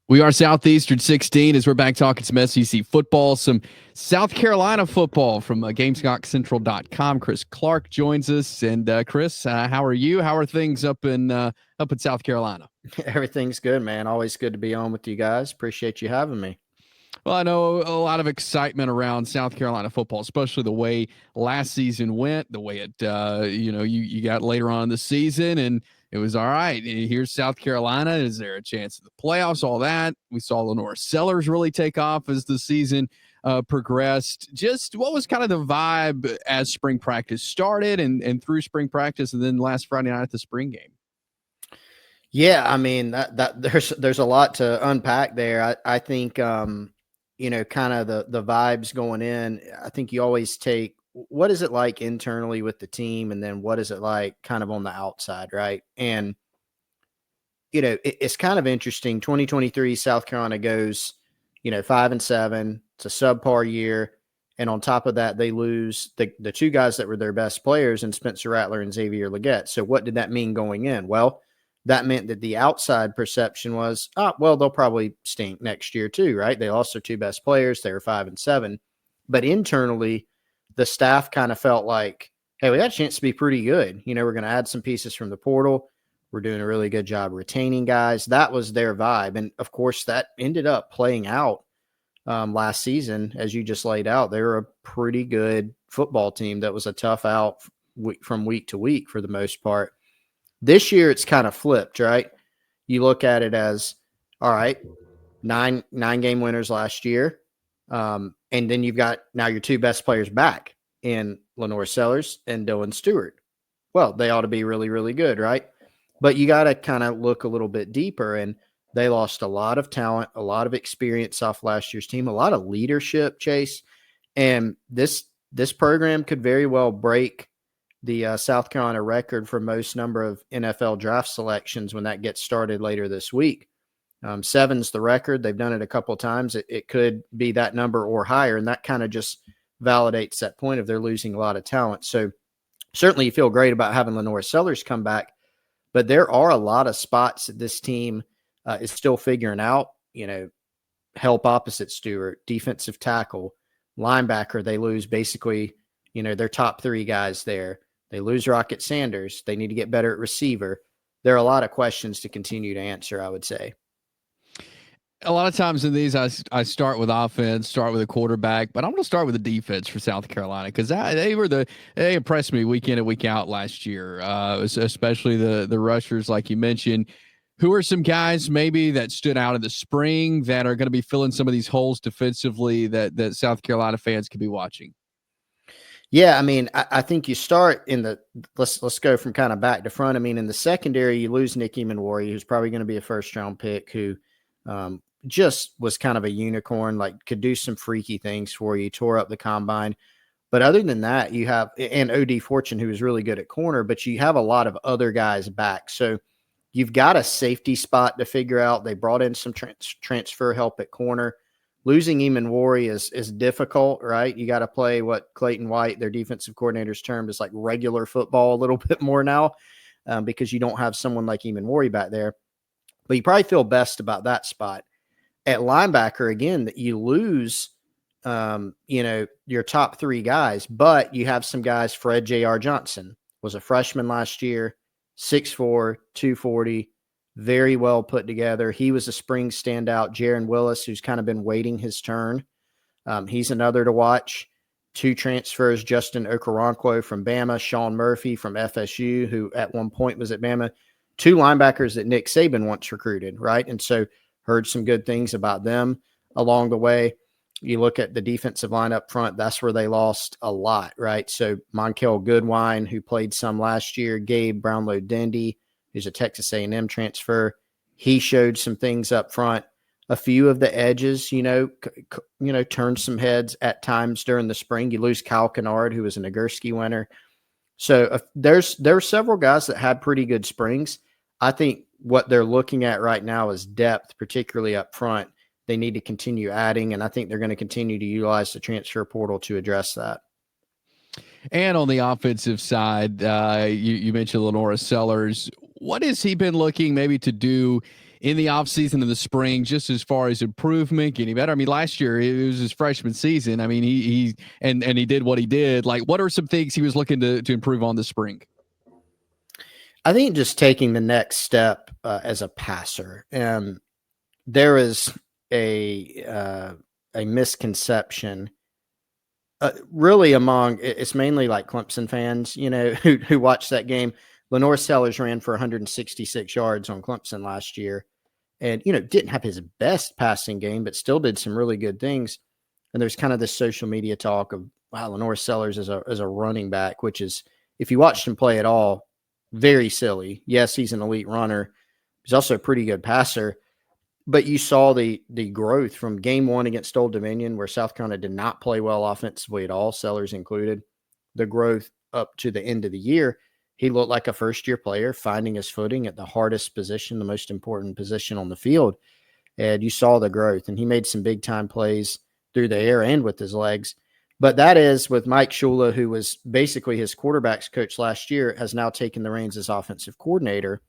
We are Southeastern 16 as we're back talking some SEC football, some South Carolina football from GameScockCentral.com. Chris Clark joins us. And Chris, how are you? How are things up in South Carolina? Everything's good, man. Always good to be on with you guys. Appreciate you having me. Well, I know a lot of excitement around South Carolina football, especially the way last season went, the way it, you got later on in the season, and it was all right. Here's South Carolina. Is there a chance of the playoffs? All that. We saw LaNorris Sellers really take off as the season progressed. Just what was kind of the vibe as spring practice started and through spring practice, and then last Friday night at the spring game? Yeah, I mean that there's a lot to unpack there. I think kind of the vibes going in. I think you always take what is it like internally with the team, and then what is it like kind of on the outside, right? And it's kind of interesting. 2023 South Carolina goes 5-7. It's a subpar year. And on top of that, they lose the two guys that were their best players in Spencer Rattler and Xavier Legette. So what did that mean going in? Well, that meant that the outside perception was, they'll probably stink next year too, right? They lost their two best players. They were 5-7. But internally, the staff kind of felt like, hey, we got a chance to be pretty good. We're going to add some pieces from the portal. We're doing a really good job retaining guys. That was their vibe. And, of course, that ended up playing out last season, as you just laid out. They were a pretty good football team that was a tough out from week to week for the most part. This year, it's kind of flipped, right? You look at it as, all right, nine game winners last year. And then you've got now your two best players back in LaNorris Sellers and Dylan Stewart. Well, they ought to be really, really good, right? But you got to kind of look a little bit deeper, and they lost a lot of talent, a lot of experience off last year's team, a lot of leadership, Chase. And this program could very well break the South Carolina record for most number of NFL draft selections when that gets started later this week. 7's the record. They've done it a couple of times. It could be that number or higher, and that kind of just validates that point of they're losing a lot of talent. So certainly you feel great about having LaNorris Sellers come back, but there are a lot of spots that this team is still figuring out. Help opposite Stewart, defensive tackle, linebacker. They lose basically, their top three guys there. They lose Rocket Sanders. They need to get better at receiver. There are a lot of questions to continue to answer, I would say. A lot of times in these, I start with offense, start with a quarterback, but I'm going to start with the defense for South Carolina because they impressed me week in and week out last year, especially the rushers, like you mentioned. Who are some guys maybe that stood out in the spring that are going to be filling some of these holes defensively that South Carolina fans could be watching? Yeah, I mean, I think you start in let's go from kind of back to front. I mean, in the secondary, you lose Nick Emanwari, who's probably going to be a first-round pick, who just was kind of a unicorn, like could do some freaky things for you, tore up the combine. But other than that, you have and O.D. Fortune, who is really good at corner, but you have a lot of other guys back. So you've got a safety spot to figure out. They brought in some transfer help at corner. Losing Emanwari is difficult, right? You got to play what Clayton White, their defensive coordinator's termed as like regular football a little bit more now because you don't have someone like Emanwari back there. But you probably feel best about that spot. At linebacker, again, that you lose, your top three guys, but you have some guys. Fred J.R. Johnson was a freshman last year, 6'4", 240, very well put together. He was a spring standout. Jaron Willis, who's kind of been waiting his turn. He's another to watch. Two transfers, Justin Okoronkwo from Bama, Sean Murphy from FSU, who at one point was at Bama. Two linebackers that Nick Saban once recruited, right? And so heard some good things about them along the way. You look at the defensive line up front, that's where they lost a lot, right? So Monkel Goodwine, who played some last year, Gabe Brownlow-Dendy, who's a Texas A&M transfer. He showed some things up front. A few of the edges, turned some heads at times during the spring. You lose Kyle Kennard, who was a Nagurski winner. So there are several guys that had pretty good springs. I think what they're looking at right now is depth, particularly up front. They need to continue adding, and I think they're going to continue to utilize the transfer portal to address that. And on the offensive side, you mentioned LaNorris Sellers. What has he been looking maybe to do in the offseason in the spring, just as far as improvement, getting better? I mean, last year it was his freshman season. I mean, he did what he did. Like, what are some things he was looking to improve on this spring? I think just taking the next step as a passer. There is a misconception, really among it's mainly like Clemson fans, who watch that game. LaNorris Sellers ran for 166 yards on Clemson last year, and didn't have his best passing game, but still did some really good things. And there's kind of this social media talk of, wow, LaNorris Sellers is a running back, which is, if you watched him play at all, very silly. Yes, he's an elite runner. He's also a pretty good passer. But you saw the growth from game one against Old Dominion, where South Carolina did not play well offensively at all, Sellers included. The growth up to the end of the year, he looked like a first-year player, finding his footing at the hardest position, the most important position on the field. And you saw the growth, and he made some big-time plays through the air and with his legs. But that is with Mike Shula, who was basically his quarterback's coach last year, has now taken the reins as offensive coordinator.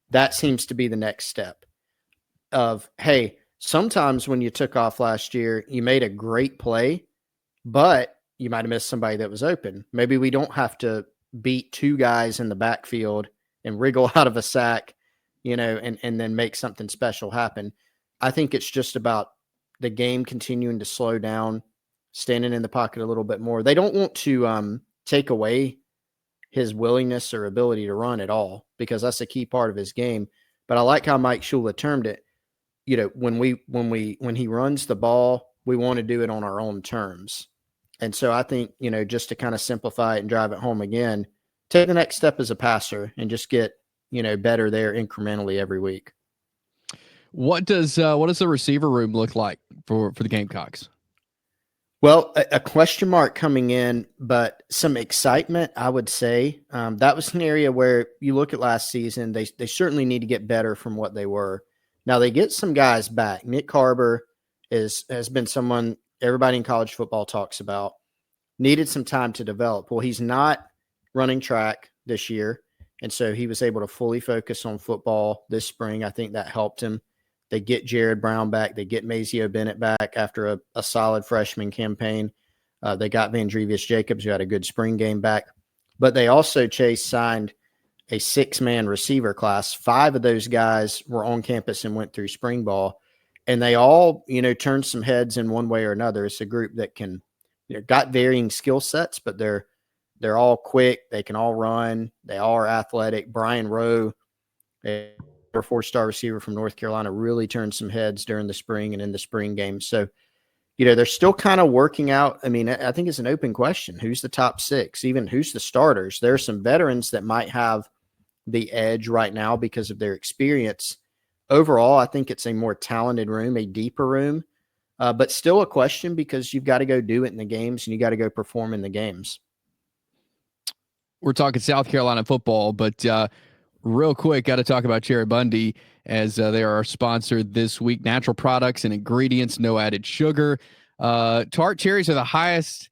That seems to be the next step of, hey, sometimes when you took off last year, you made a great play, but you might have missed somebody that was open. Maybe we don't have to beat two guys in the backfield and wriggle out of a sack, and then make something special happen. I think it's just about the game continuing to slow down, standing in the pocket a little bit more. They don't want to take away his willingness or ability to run at all, because that's a key part of his game. But I like how Mike Shula termed it. When he runs the ball, we want to do it on our own terms. And so I think, just to kind of simplify it and drive it home again, take the next step as a passer and just get, better there incrementally every week. What does the receiver room look like for the Gamecocks? Well, a question mark coming in, but some excitement, I would say. That was an area where you look at last season, they certainly need to get better from what they were. Now, they get some guys back. Nick Carber has been someone everybody in college football talks about. Needed some time to develop. Well, he's not running track this year, and so he was able to fully focus on football this spring. I think that helped him. They get Jared Brown back. They get Mazio Bennett back after a solid freshman campaign. They got Vandrevius Jacobs, who had a good spring game, back. But they also, Chase, signed a 6-man receiver class. 5 of those guys were on campus and went through spring ball. And they all, turned some heads in one way or another. It's a group that can, got varying skill sets, but they're all quick. They can all run. They all are athletic. Brian Rowe, a 4-star receiver from North Carolina, really turned some heads during the spring and in the spring game. So, they're still kind of working out. I mean, I think it's an open question. Who's the top 6? Even who's the starters? There are some veterans that might have the edge right now because of their experience. Overall, I think it's a more talented room, a deeper room, but still a question because you've got to go do it in the games and you got to go perform in the games. We're talking South Carolina football, but real quick, got to talk about Cherry Bundy as they are our sponsor this week. Natural products and ingredients, no added sugar. Tart cherries are the highest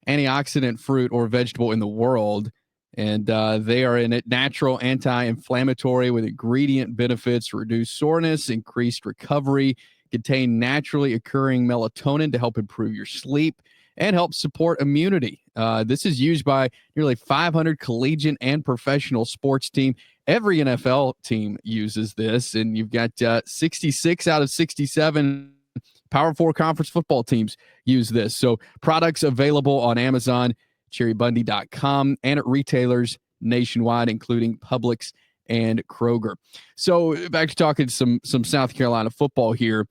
antioxidant fruit or vegetable in the world, and they are in it natural, anti-inflammatory with ingredient benefits, reduce soreness, increased recovery, contain naturally occurring melatonin to help improve your sleep and help support immunity. This is used by nearly 500 collegiate and professional sports teams. Every NFL team uses this, and you've got 66 out of 67 Power 4 conference football teams use this. So products available on Amazon, cherrybundy.com, and at retailers nationwide, including Publix and Kroger. So back to talking some South Carolina football here.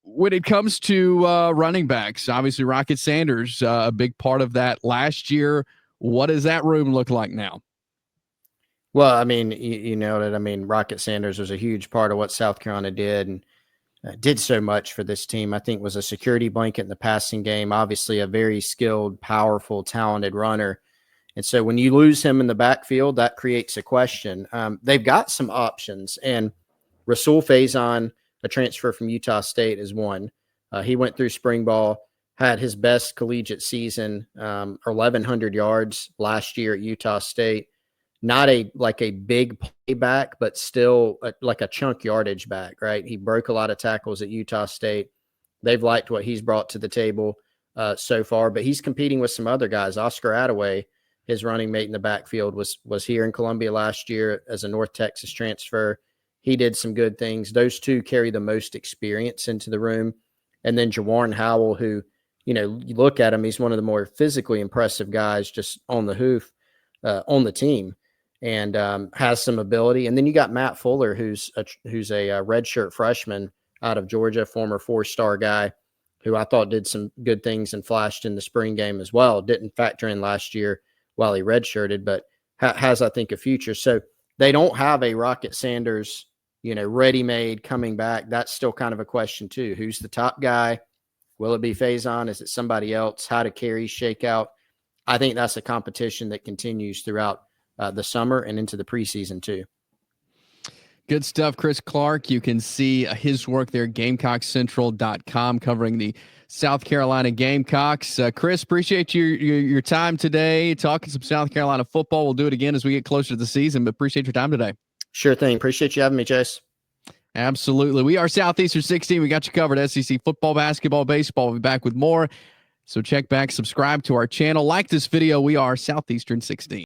When it comes to running backs, obviously Rocket Sanders, a big part of that last year. What does that room look like now? Well, I mean, you know that. I mean, Rocket Sanders was a huge part of what South Carolina did and did so much for this team. I think was a security blanket in the passing game. Obviously, a very skilled, powerful, talented runner. And so when you lose him in the backfield, that creates a question. They've got some options, and Rasul Faison, a transfer from Utah State, is one. He went through spring ball, had his best collegiate season, 1,100 yards last year at Utah State. not a big playback, but still like a chunk yardage back, right? He broke a lot of tackles at Utah State. They've liked what he's brought to the table so far, but he's competing with some other guys. Oscar Attaway, his running mate in the backfield, was here in Columbia last year as a North Texas transfer. He did some good things. Those two carry the most experience into the room. And then Jawarn Howell, who, you look at him, he's one of the more physically impressive guys just on the hoof, on the team, and has some ability. And then you got Matt Fuller, who's a redshirt freshman out of Georgia, former 4-star guy, who I thought did some good things and flashed in the spring game as well. Didn't factor in last year while he redshirted, but has, I think, a future. So they don't have a Rocket Sanders, ready-made coming back. That's still kind of a question too. Who's the top guy? Will it be Faison? Is it somebody else? How do carries shake out? I think that's a competition that continues throughout the summer and into the preseason too. Good stuff, Chris Clark. You can see his work there, GamecockCentral.com, covering the South Carolina Gamecocks. Chris, appreciate your time today, talking some South Carolina football. We'll do it again as we get closer to the season, but appreciate your time today. Sure thing. Appreciate you having me, Chase. Absolutely. We are Southeastern 16. We got you covered. SEC football, basketball, baseball. We'll be back with more. So check back, subscribe to our channel. Like this video. We are Southeastern 16.